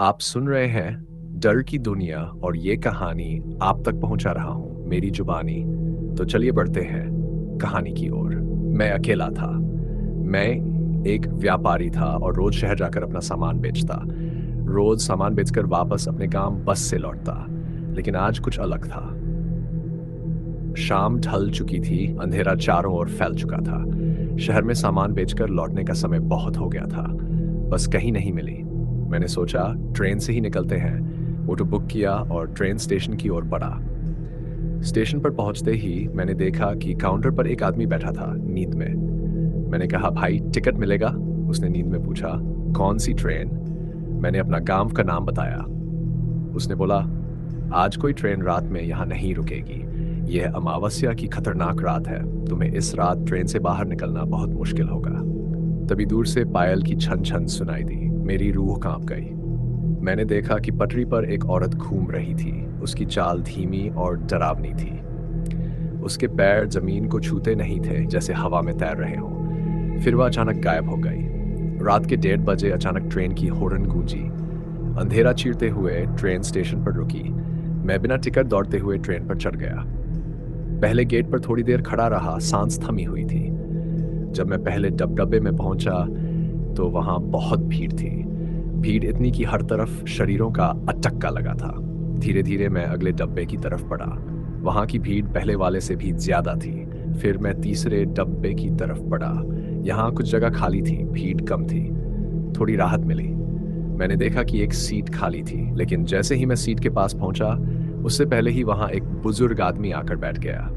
आप सुन रहे हैं डर की दुनिया और ये कहानी आप तक पहुंचा रहा हूं मेरी जुबानी। तो चलिए बढ़ते हैं कहानी की ओर। मैं अकेला था। मैं एक व्यापारी था और रोज शहर जाकर अपना सामान बेचता। रोज सामान बेचकर वापस अपने गांव बस से लौटता। लेकिन आज कुछ अलग था। शाम ढल चुकी थी, अंधेरा चारों ओर फैल चुका था। शहर में सामान बेचकर लौटने का समय बहुत हो गया था। बस कहीं नहीं मिली। मैंने सोचा ट्रेन से ही निकलते हैं। ऑटो बुक किया और ट्रेन स्टेशन की ओर बढ़ा। स्टेशन पर पहुंचते ही मैंने देखा कि काउंटर पर एक आदमी बैठा था नींद में। मैंने कहा, भाई टिकट मिलेगा? उसने नींद में पूछा। कौन सी ट्रेन? मैंने अपना गांव का नाम बताया। उसने बोला, आज कोई ट्रेन रात में यहाँ नहीं रुकेगी। यह अमावस्या की खतरनाक रात है। तुम्हें इस रात ट्रेन से बाहर निकलना बहुत मुश्किल होगा। तभी दूर से पायल की छन छन सुनाई दी। मेरी रूह कांप गई। मैंने देखा कि पटरी पर एक औरत घूम रही थी। उसकी चाल धीमी और डरावनी थी। उसके पैर जमीन को छूते नहीं थे, जैसे हवा में तैर रहे हों। फिर वह अचानक गायब हो गई। रात के 1:30 बजे अचानक ट्रेन की हॉर्न गूंजी। अंधेरा चीरते हुए ट्रेन स्टेशन पर रुकी। मैं बिना टिकट दौड़ते हुए ट्रेन पर चढ़ गया। पहले गेट पर थोड़ी देर खड़ा रहा, सांस थमी हुई थी। जब मैं पहले डब्बे में पहुंचा तो वहां बहुत भीड़ थी। भीड़ इतनी कि हर तरफ शरीरों का अटक्का लगा था। धीरे धीरे मैं अगले डब्बे की तरफ बढ़ा। वहां की भीड़ पहले वाले से भी ज्यादा थी। फिर मैं तीसरे डब्बे की तरफ बढ़ा। यहाँ कुछ जगह खाली थी, भीड़ कम थी। थोड़ी राहत मिली। मैंने देखा कि एक सीट खाली थी, लेकिन जैसे ही मैं सीट के पास पहुंचा, उससे पहले ही वहां एक बुजुर्ग आदमी आकर बैठ गया।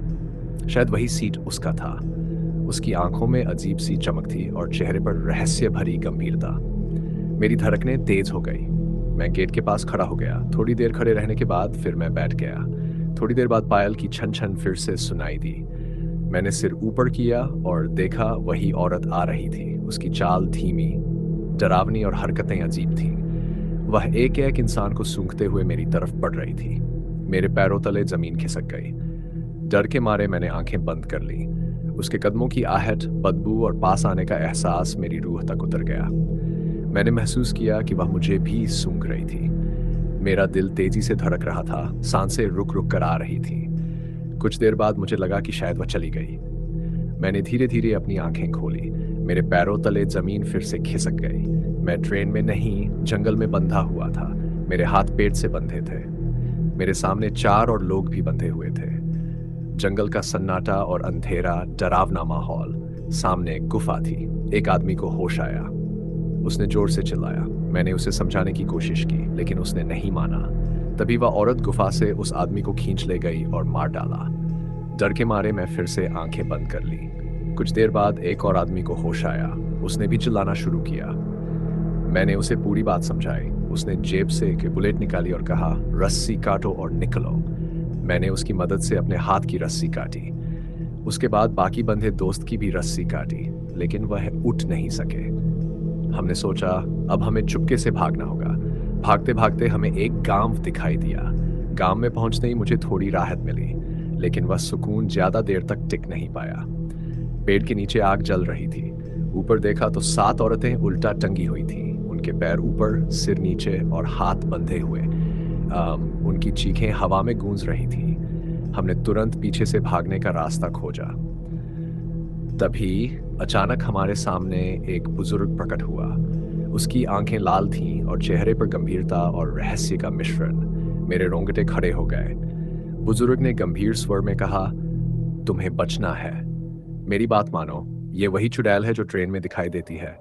शायद वही सीट उसका था। उसकी आंखों में अजीब सी चमक थी और चेहरे पर रहस्य भरी गंभीरता। मेरी धड़कनें तेज हो गई। मैं गेट के पास खड़ा हो गया। थोड़ी देर खड़े रहने के बाद फिर मैं बैठ गया। थोड़ी देर बाद पायल की छन छन फिर से सुनाई दी। मैंने सिर ऊपर किया और देखा वही औरत आ रही थी। उसकी चाल धीमी, डरावनी और हरकतें अजीब थीं। वह एक एक इंसान को सूंघते हुए मेरी तरफ बढ़ रही थी। मेरे पैरों तले जमीन खिसक गई। डर के मारे मैंने आंखें बंद कर ली। उसके कदमों की आहट, बदबू और पास आने का एहसास मेरी रूह तक उतर गया। मैंने महसूस किया कि वह मुझे भी सूंघ रही थी। मेरा दिल तेजी से धड़क रहा था, सांसें रुक रुक कर आ रही थी। कुछ देर बाद मुझे लगा कि शायद वह चली गई। मैंने धीरे धीरे अपनी आंखें खोली। मेरे पैरों तले जमीन फिर से खिसक गई। मैं ट्रेन में नहीं, जंगल में बंधा हुआ था। मेरे हाथ पेट से बंधे थे। मेरे सामने चार और लोग भी बंधे हुए थे। जंगल का सन्नाटा और अंधेरा, डरावना माहौल। सामने एक गुफा थी। एक आदमी को होश आया। उसने जोर से चिल्लाया। मैंने उसे समझाने की कोशिश की, लेकिन उसने नहीं माना। तभी वह औरत गुफा से उस आदमी को खींच ले गई और मार डाला। डर के मारे मैं फिर से आंखें बंद कर ली। कुछ देर बाद एक और आदमी को होश आया। उसने भी चिल्लाना शुरू किया। मैंने उसे पूरी बात समझाई। उसने जेब से एक बुलेट निकाली और कहा, रस्सी काटो और निकलो। मैंने उसकी मदद से अपने हाथ की रस्सी काटी। उसके बाद बाकी बंधे दोस्त की भी रस्सी काटी, लेकिन वह उठ नहीं सके। हमने सोचा अब हमें चुपके से भागना होगा। भागते भागते हमें एक गांव दिखाई दिया। गांव में पहुंचते ही मुझे थोड़ी राहत मिली, लेकिन वह सुकून ज्यादा देर तक टिक नहीं पाया। पेड़ के नीचे आग जल रही थी। ऊपर देखा तो 7 औरतें उल्टा टंगी हुई थीं। उनके पैर ऊपर, सिर नीचे और हाथ बंधे हुए। उनकी चीखें हवा में गूंज रही थी। हमने तुरंत पीछे से भागने का रास्ता खोजा। तभी अचानक हमारे सामने एक बुजुर्ग प्रकट हुआ। उसकी आंखें लाल थीं और चेहरे पर गंभीरता और रहस्य का मिश्रण। मेरे रोंगटे खड़े हो गए। बुजुर्ग ने गंभीर स्वर में कहा, तुम्हें बचना है। मेरी बात मानो, ये वही चुड़ैल है जो ट्रेन में दिखाई देती है।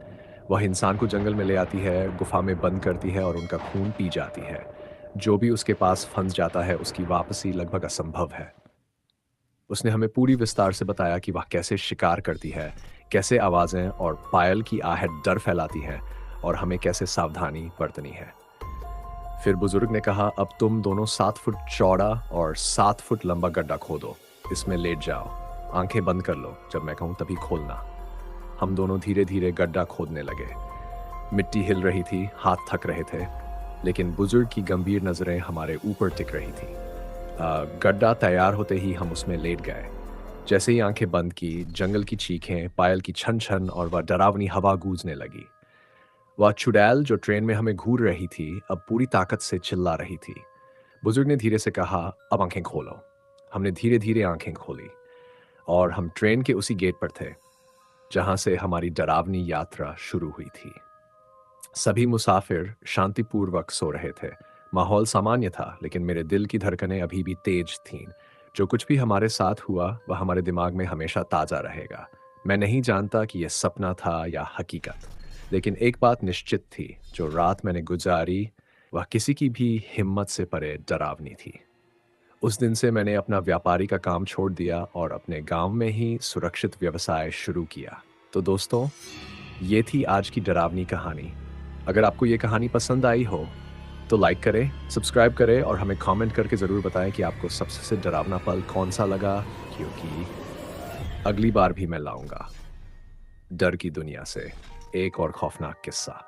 वह इंसान को जंगल में ले आती है, गुफा में बंद करती है और उनका खून पी जाती है। जो भी उसके पास फंस जाता है, उसकी वापसी लगभग असंभव है। उसने हमें पूरी विस्तार से बताया कि वह कैसे शिकार करती है, कैसे आवाजें और पायल की आहट डर फैलाती है और हमें कैसे सावधानी बरतनी है। फिर बुजुर्ग ने कहा, अब तुम दोनों 7 फुट चौड़ा और 7 फुट लंबा गड्ढा खोदो। इसमें लेट जाओ। आंखें बंद कर लो। जब मैं कहूं तभी खोलना। हम दोनों धीरे धीरे गड्ढा खोदने लगे। मिट्टी हिल रही थी, हाथ थक रहे थे, लेकिन बुजुर्ग की गंभीर नजरें हमारे ऊपर टिक रही थी। गड्ढा तैयार होते ही हम उसमें लेट गए। जैसे ही आंखें बंद की, जंगल की चीखें, पायल की छन छन और वह डरावनी हवा गूंजने लगी। वह चुड़ैल जो ट्रेन में हमें घूर रही थी अब पूरी ताकत से चिल्ला रही थी। बुजुर्ग ने धीरे से कहा, अब आंखें खोलो। हमने धीरे धीरे आंखें खोली और हम ट्रेन के उसी गेट पर थे जहां से हमारी डरावनी यात्रा शुरू हुई थी। सभी मुसाफिर शांतिपूर्वक सो रहे थे। माहौल सामान्य था, लेकिन मेरे दिल की धड़कनें अभी भी तेज थीं। जो कुछ भी हमारे साथ हुआ वह हमारे दिमाग में हमेशा ताज़ा रहेगा। मैं नहीं जानता कि यह सपना था या हकीकत, लेकिन एक बात निश्चित थी, जो रात मैंने गुजारी वह किसी की भी हिम्मत से परे डरावनी थी। उस दिन से मैंने अपना व्यापारी का काम छोड़ दिया और अपने गांव में ही सुरक्षित व्यवसाय शुरू किया। तो दोस्तों, ये थी आज की डरावनी कहानी। अगर आपको ये कहानी पसंद आई हो तो लाइक करें, सब्सक्राइब करें और हमें कमेंट करके ज़रूर बताएं कि आपको सबसे डरावना पल कौन सा लगा, क्योंकि अगली बार भी मैं लाऊंगा डर की दुनिया से एक और खौफनाक किस्सा।